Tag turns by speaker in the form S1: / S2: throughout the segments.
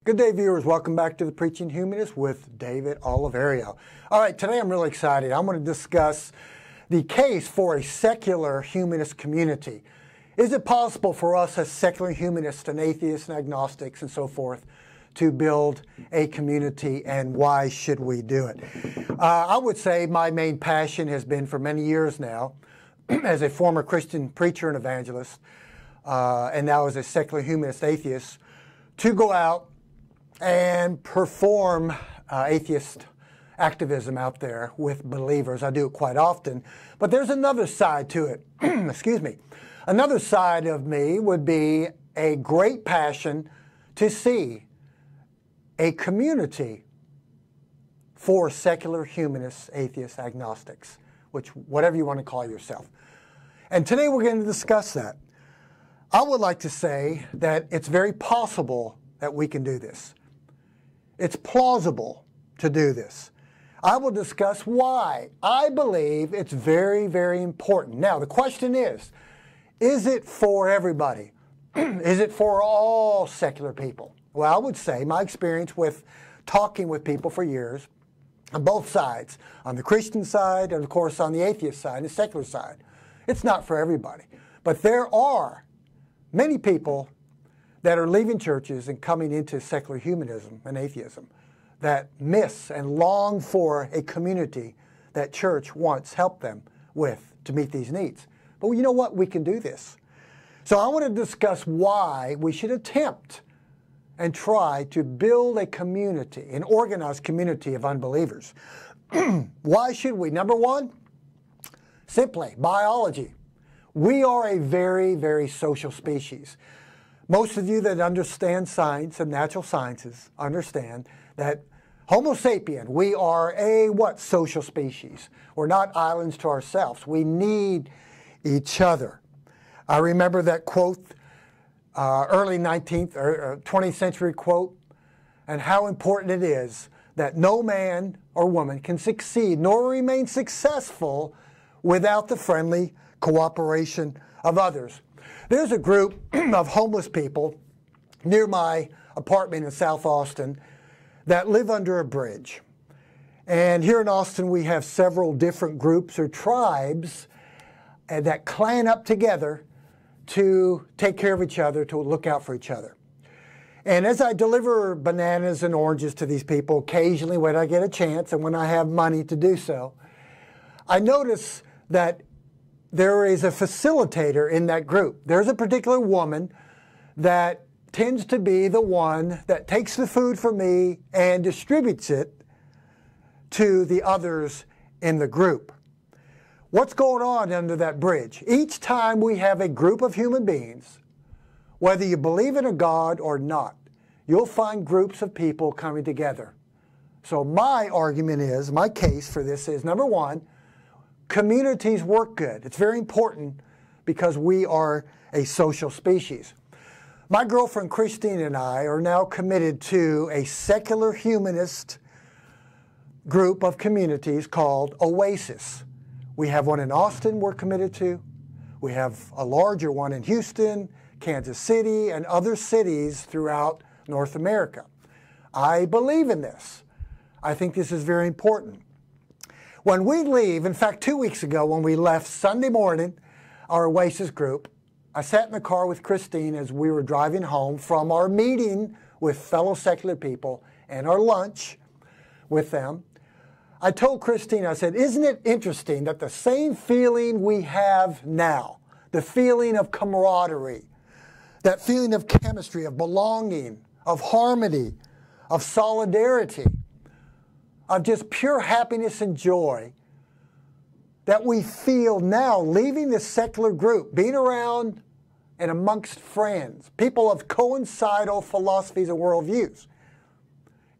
S1: Good day, viewers. Welcome back to the Preaching Humanist with David Oliverio. All right, today I'm really excited. I'm going to discuss the case for a secular humanist community. Is it possible for us as secular humanists and atheists and agnostics and so forth to build a community, and why should we do it? I would say my main passion has been for many years now, as a former Christian preacher and evangelist, and now as a secular humanist atheist, to go out and perform atheist activism out there with believers. I do it quite often. But there's another side to it. Excuse me. Another side of me would be a great passion to see a community for secular humanists, atheists, agnostics, which whatever you want to call yourself. And today we're going to discuss that. I would like to say that it's very possible that we can do this. It's plausible to do this. I will discuss why I believe it's very, very important. Now, the question is it for everybody? Is it for all secular people? Well, I would say my experience with talking with people for years, on both sides, on the Christian side and, of course, on the atheist side, the secular side, it's not for everybody. But there are many people that are leaving churches and coming into secular humanism and atheism that miss and long for a community that church once helped them with to meet these needs. But you know what? We can do this. So I want to discuss why we should attempt and try to build a community, an organized community of unbelievers. Why should we? Number one, simply biology. We are a very, very social species. Most of you that understand science and natural sciences understand that Homo sapien, we are a what? Social species. We're not islands to ourselves. We need each other. I remember that quote, early 19th or 20th century quote, and how important it is that no man or woman can succeed nor remain successful without the friendly cooperation of others. There's a group of homeless people near my apartment in South Austin that live under a bridge. And here in Austin, we have several different groups or tribes that clan up together to take care of each other, to look out for each other. And as I deliver bananas and oranges to these people, occasionally when I get a chance and when I have money to do so, I notice that there is a facilitator in that group. There's a particular woman that tends to be the one that takes the food from me and distributes it to the others in the group. What's going on under that bridge? Each time we have a group of human beings, whether you believe in a God or not, you'll find groups of people coming together. So my argument is, my case for this is, number one, communities work good. It's very important because we are a social species. My girlfriend Christine and I are now committed to a secular humanist group of communities called Oasis. We have one in Austin we're committed to. We have a larger one in Houston, Kansas City, and other cities throughout North America. I believe in this. I think this is very important. When we leave, in fact, 2 weeks ago when we left Sunday morning, our Oasis group, I sat in the car with Christine as we were driving home from our meeting with fellow secular people and our lunch with them. I told Christine, I said, isn't it interesting that the same feeling we have now, the feeling of camaraderie, that feeling of chemistry, of belonging, of harmony, of solidarity, of just pure happiness and joy that we feel now leaving the secular group, being around and amongst friends, people of coincidental philosophies and worldviews.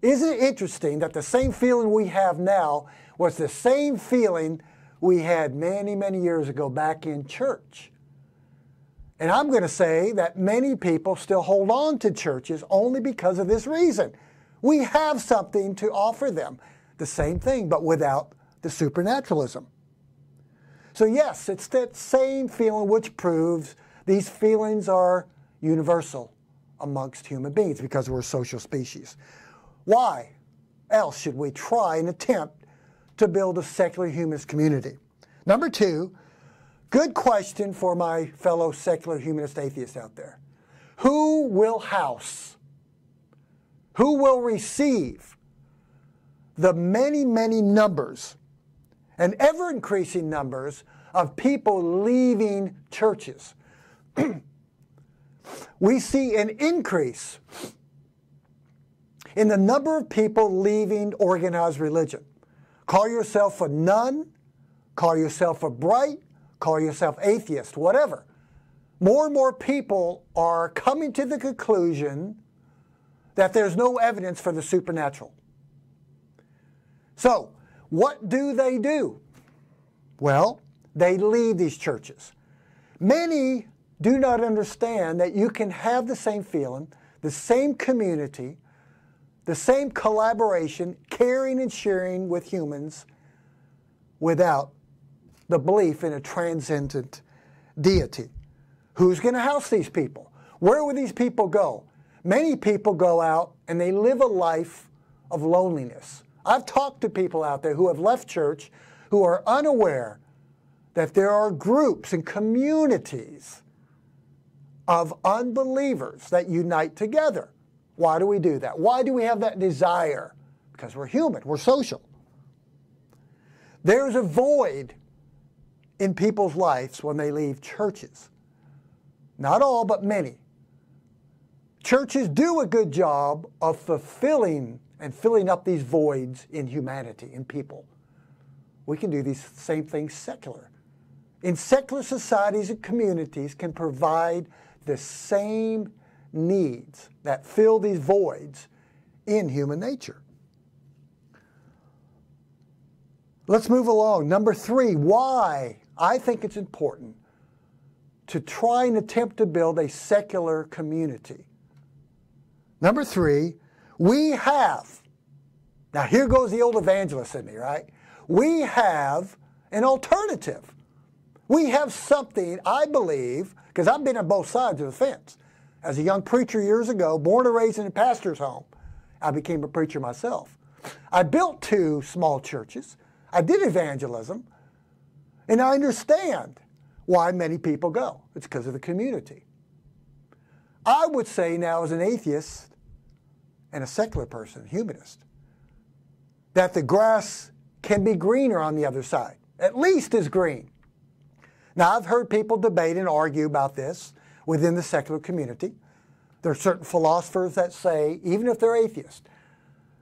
S1: Isn't it interesting that the same feeling we have now was the same feeling we had many, many years ago back in church? And I'm going to say that many people still hold on to churches only because of this reason. We have something to offer them. The same thing, but without the supernaturalism. So yes, it's that same feeling which proves these feelings are universal, amongst human beings because we're a social species. Why else should we try and attempt to build a secular humanist community? Number two, good question for my fellow secular humanist atheists out there. Who will house, who will receive the many, many numbers and ever-increasing numbers of people leaving churches? We see an increase in the number of people leaving organized religion. Call yourself a nun, call yourself a bright, call yourself atheist, whatever. More and more people are coming to the conclusion that there's no evidence for the supernatural. So, what do? Well, they leave these churches. Many do not understand that you can have the same feeling, the same community, the same collaboration, caring and sharing with humans without the belief in a transcendent deity. Who's going to house these people? Where will these people go? Many people go out and they live a life of loneliness. I've talked to people out there who have left church who are unaware that there are groups and communities of unbelievers that unite together. Why do we do that? Why do we have that desire? Because we're human, we're social. There's a void in people's lives when they leave churches. Not all, but many. Churches do a good job of fulfilling and filling up these voids in humanity, in people. We can do these same things secular. In secular societies and communities can provide the same needs that fill these voids in human nature. Let's move along. Number three, why I think it's important to try and attempt to build a secular community. Number three, we have, now here goes the old evangelist in me, right? We have an alternative. We have something, I believe, because I've been on both sides of the fence. As a young preacher years ago, born and raised in a pastor's home, I became a preacher myself. I built 2 small churches. I did evangelism. And I understand why many people go. It's because of the community. I would say now as an atheist and a secular person, humanist, that the grass can be greener on the other side, at least as green. Now, I've heard people debate and argue about this within the secular community. There are certain philosophers that say, even if they're atheists,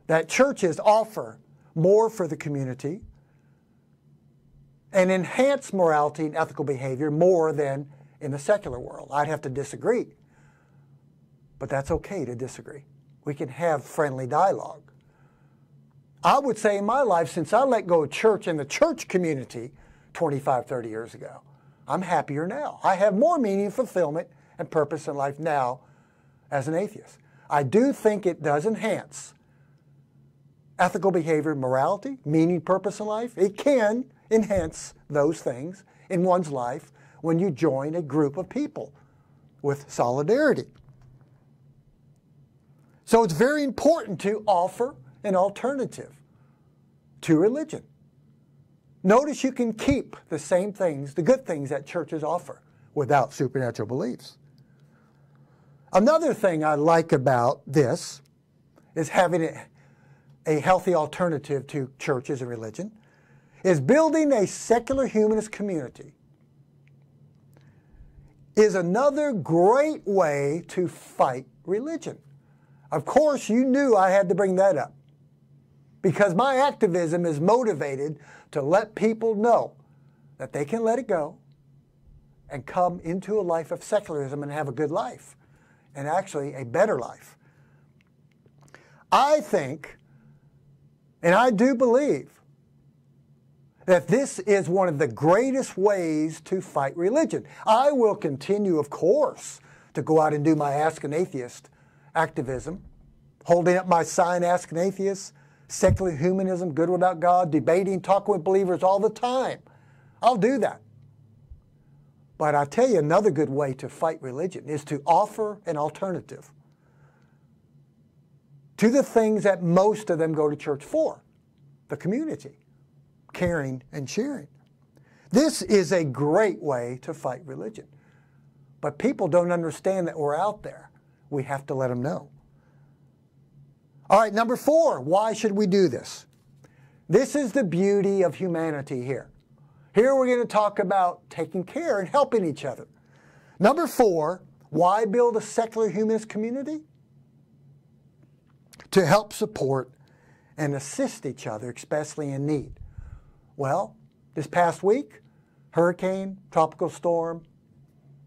S1: that churches offer more for the community and enhance morality and ethical behavior more than in the secular world. I'd have to disagree, but that's okay to disagree. We can have friendly dialogue. I would say in my life, since I let go of church and the church community 25, 30 years ago, I'm happier now. I have more meaning, fulfillment, and purpose in life now as an atheist. I do think it does enhance ethical behavior, morality, meaning, purpose in life. It can enhance those things in one's life when you join a group of people with solidarity. So it's very important to offer an alternative to religion. Notice you can keep the same things, the good things that churches offer, without supernatural beliefs. Another thing I like about this is having a healthy alternative to churches and religion, is building a secular humanist community is another great way to fight religion. Of course, you knew I had to bring that up, because my activism is motivated to let people know that they can let it go and come into a life of secularism and have a good life, and actually a better life. I think, and I do believe, that this is one of the greatest ways to fight religion. I will continue, of course, to go out and do my Ask an Atheist activism, holding up my sign, Ask an Atheist, secular humanism, good without God, debating, talking with believers all the time. I'll do that. But I tell you, another good way to fight religion is to offer an alternative. to the things that most of them go to church for, the community, caring and sharing. This is a great way to fight religion. But people don't understand that we're out there. We have to let them know. All right, number 4, why should we do this? This is the beauty of humanity here. Here we're going to talk about taking care and helping each other. Number 4, why build a secular humanist community? To help support and assist each other, especially in need. Well, this past week, hurricane, tropical storm,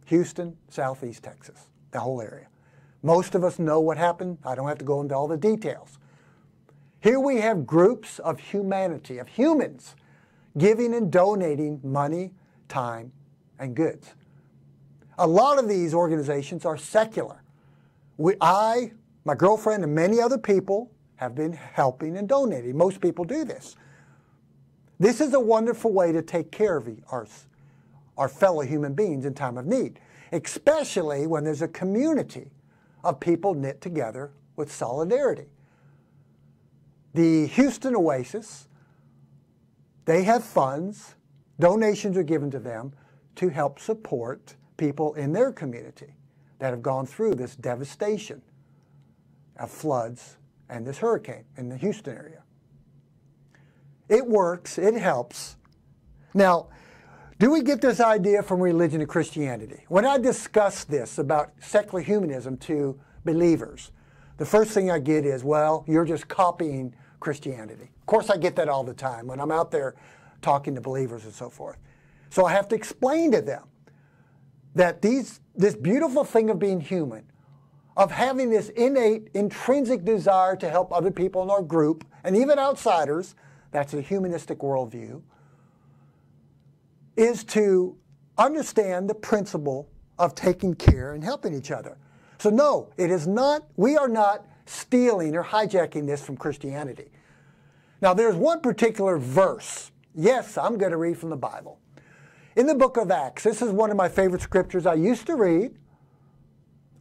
S1: Houston, southeast Texas, the whole area. Most of us know what happened. I don't have to go into all the details. Here we have groups of humanity, of humans, giving and donating money, time, and goods. A lot of these organizations are secular. My girlfriend, and many other people have been helping and donating. Most people do this. This is a wonderful way to take care of our fellow human beings in time of need, especially when there's a community of people knit together with solidarity. The Houston Oasis, they have funds, donations are given to them to help support people in their community that have gone through this devastation of floods and this hurricane in the Houston area. It works, it helps. Now, do we get this idea from religion and Christianity? When I discuss this about secular humanism to believers, the first thing I get is, well, you're just copying Christianity. Of course, I get that all the time when I'm out there talking to believers and so forth. So I have to explain to them that this beautiful thing of being human, of having this innate, intrinsic desire to help other people in our group, and even outsiders, that's a humanistic worldview, is to understand the principle of taking care and helping each other. So no, it is not, we are not stealing or hijacking this from Christianity. Now there's one particular verse. Yes, I'm going to read from the Bible. In the book of Acts, this is one of my favorite scriptures I used to read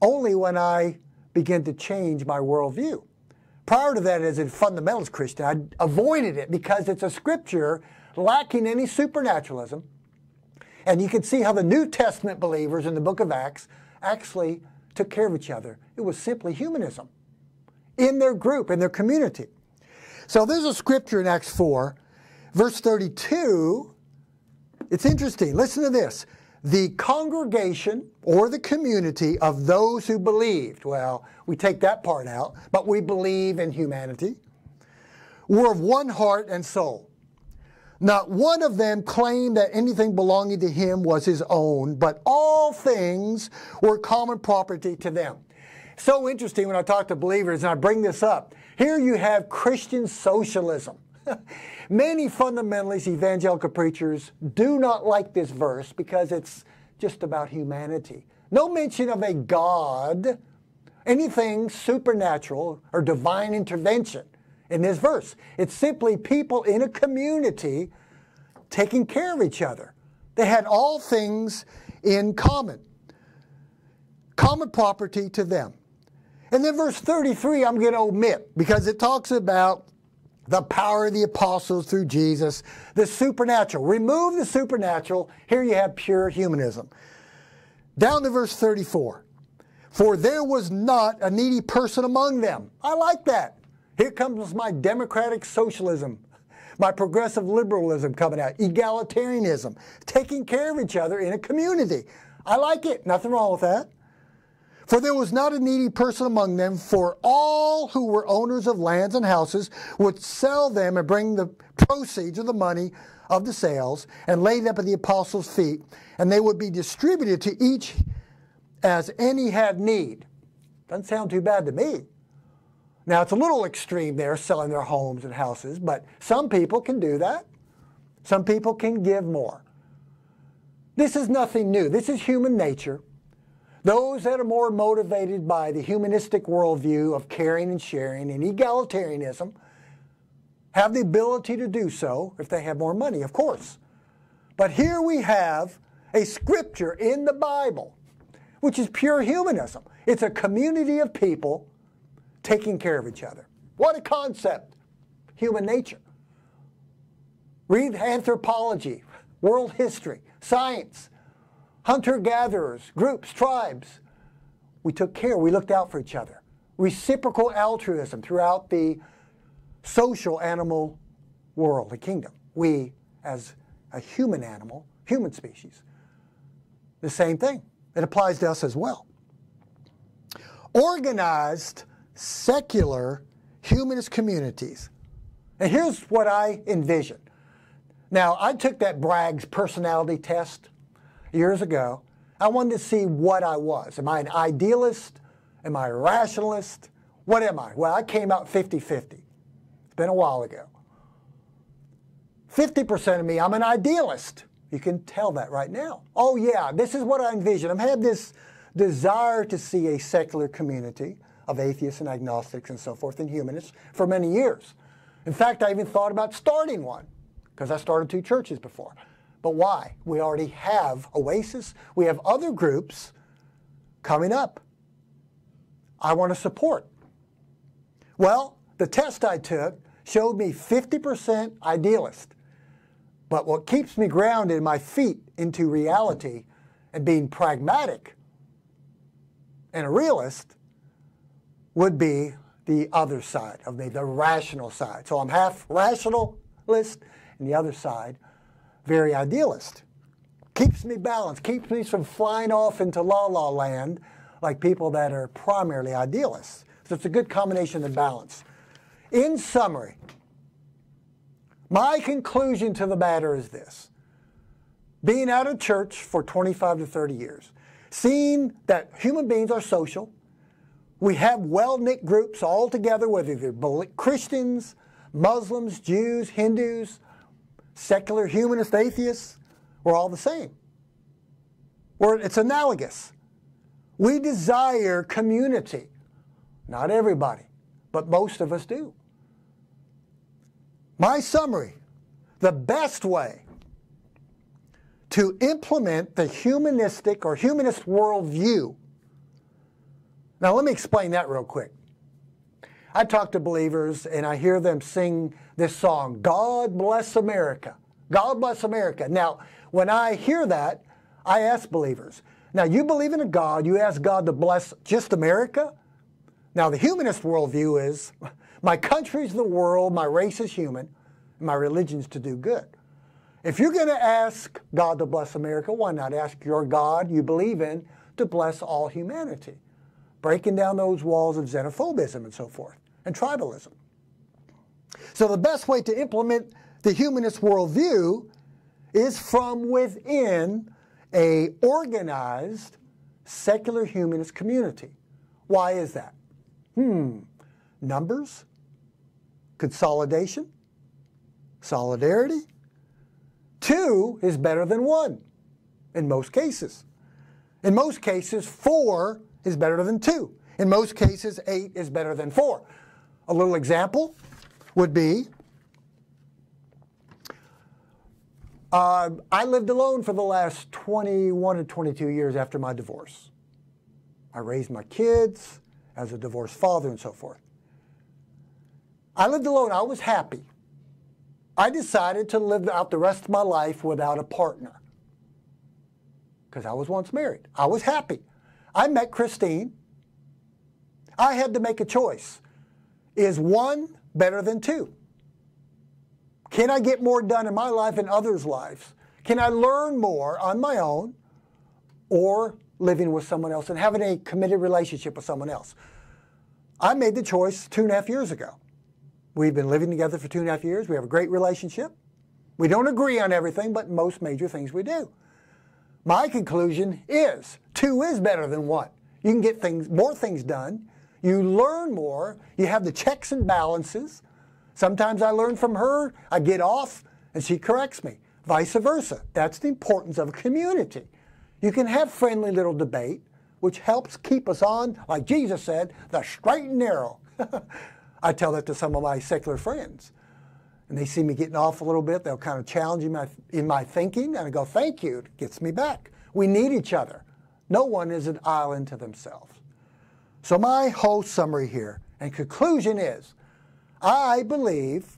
S1: only when I began to change my worldview. Prior to that, as a fundamentalist Christian, I avoided it because it's a scripture lacking any supernaturalism. And you can see how the New Testament believers in the book of Acts actually took care of each other. It was simply humanism in their group, in their community. So there's a scripture in Acts 4, verse 32. It's interesting. Listen to this. The congregation or the community of those who believed, well, we take that part out, but we believe in humanity, were of one heart and soul. Not one of them claimed that anything belonging to him was his own, but all things were common property to them. So interesting when I talk to believers, and I bring this up. Here you have Christian socialism. Many fundamentalist evangelical preachers do not like this verse because it's just about humanity. No mention of a God, anything supernatural or divine intervention in this verse. It's simply people in a community taking care of each other. They had all things in common. Common property to them. And then verse 33 I'm going to omit because it talks about the power of the apostles through Jesus, the supernatural. Remove the supernatural. Here you have pure humanism. Down to verse 34. For there was not a needy person among them. I like that. Here comes my democratic socialism, my progressive liberalism coming out, egalitarianism, taking care of each other in a community. I like it. Nothing wrong with that. For there was not a needy person among them, for all who were owners of lands and houses would sell them and bring the proceeds of the money of the sales and lay them at the apostles' feet, and they would be distributed to each as any had need. Doesn't sound too bad to me. Now, it's a little extreme there, selling their homes and houses, but some people can do that. Some people can give more. This is nothing new. This is human nature. Those that are more motivated by the humanistic worldview of caring and sharing and egalitarianism have the ability to do so if they have more money, of course. But here we have a scripture in the Bible, which is pure humanism. It's a community of people taking care of each other. What a concept! Human nature. Read anthropology, world history, science, hunter-gatherers, groups, tribes. We took care, we looked out for each other. Reciprocal altruism throughout the social animal world, the kingdom. We, as a human animal, human species, the same thing. It applies to us as well. Organized, secular, humanist communities. And here's what I envision. Now, I took that Bragg's personality test years ago. I wanted to see what I was. Am I an idealist? Am I a rationalist? What am I? Well, I came out 50-50. It's been a while ago. 50% of me, I'm an idealist. You can tell that right now. Oh yeah, this is what I envision. I've had this desire to see a secular community of atheists and agnostics and so forth and humanists for many years. In fact, I even thought about starting one because I started 2 churches before. But why? We already have Oasis. We have other groups coming up I want to support. Well, the test I took showed me 50% idealist. But what keeps me grounded, my feet into reality and being pragmatic and a realist would be the other side of me, the rational side. So I'm half rationalist and the other side, very idealist. Keeps me balanced, keeps me from flying off into la-la land like people that are primarily idealists. So it's a good combination and balance. In summary, my conclusion to the matter is this. Being out of church for 25 to 30 years, seeing that human beings are social, we have well-knit groups all together, whether they're Christians, Muslims, Jews, Hindus, secular, humanist, atheists, we're all the same. It's analogous. We desire community. Not everybody, but most of us do. My summary, the best way to implement the humanistic or humanist worldview. Now let me explain that real quick. I talk to believers and I hear them sing this song, God Bless America. God bless America. Now, when I hear that, I ask believers, now you believe in a God, you ask God to bless just America? Now the humanist worldview is, my country's the world, my race is human, and my religion's to do good. If you're going to ask God to bless America, why not ask your God you believe in to bless all humanity? Breaking down those walls of xenophobism and so forth, and tribalism. So the best way to implement the humanist worldview is from within a organized secular humanist community. Why is that? Numbers, consolidation, solidarity. 2 is better than 1 in most cases. In most cases, 4 is better than 2. In most cases, 8 is better than 4. A little example would be, I lived alone for the last 21 to 22 years after my divorce. I raised my kids as a divorced father and so forth. I lived alone. I was happy. I decided to live out the rest of my life without a partner because I was once married. I was happy. I met Christine. I had to make a choice. Is 1 better than 2? Can I get more done in my life and others' lives? Can I learn more on my own or living with someone else and having a committed relationship with someone else? I made the choice 2.5 years ago. We've been living together for 2.5 years. We have a great relationship. We don't agree on everything, but most major things we do. My conclusion is 2 is better than 1. You can get more things done. You learn more. You have the checks and balances. Sometimes I learn from her. I get off and she corrects me. Vice versa. That's the importance of a community. You can have friendly little debate, which helps keep us on, like Jesus said, the straight and narrow. I tell that to some of my secular friends. And they see me getting off a little bit. They'll kind of challenge me in my thinking. And I go, thank you. It gets me back. We need each other. No one is an island to themselves. So my whole summary here And conclusion is, I believe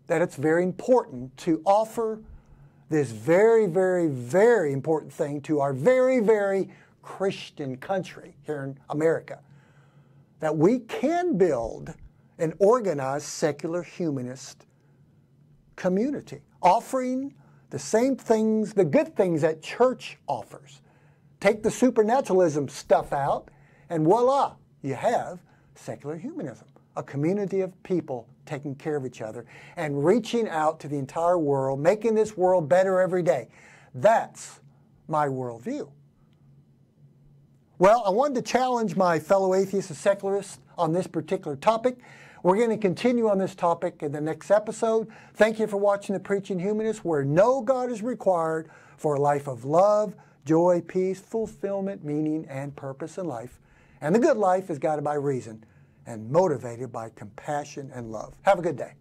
S1: that it's very important to offer this very, very, very important thing to our very, very Christian country here in America, that we can build an organized secular humanist community, offering the same things, the good things that church offers. Take the supernaturalism stuff out, and voila, you have secular humanism, a community of people taking care of each other and reaching out to the entire world, making this world better every day. That's my worldview. Well, I wanted to challenge my fellow atheists and secularists on this particular topic. We're going to continue on this topic in the next episode. Thank you for watching The Preaching Humanist, where no God is required for a life of love, joy, peace, fulfillment, meaning, and purpose in life. And the good life is guided by reason and motivated by compassion and love. Have a good day.